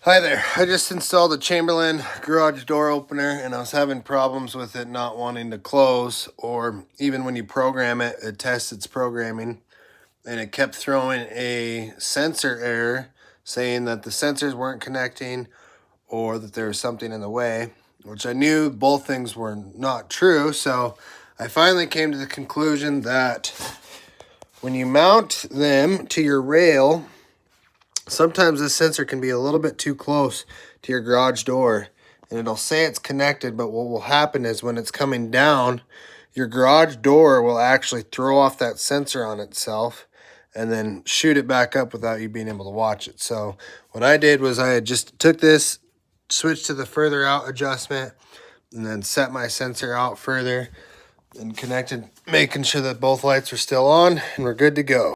Hi there. I just installed a Chamberlain garage door opener and I was having problems with it not wanting to close, or even when you program it, it tests its programming and it kept throwing a sensor error saying that the sensors weren't connecting or that there was something in the way, which I knew both things were not true. So I finally came to the conclusion that when you mount them to your rail, sometimes this sensor can be a little bit too close to your garage door and it'll say it's connected, but what will happen is when it's coming down, your garage door will actually throw off that sensor on itself and then shoot it back up without you being able to watch it. So what I did was I just took this, switched to the further out adjustment, and then set my sensor out further and connected, making sure that both lights are still on and we're good to go.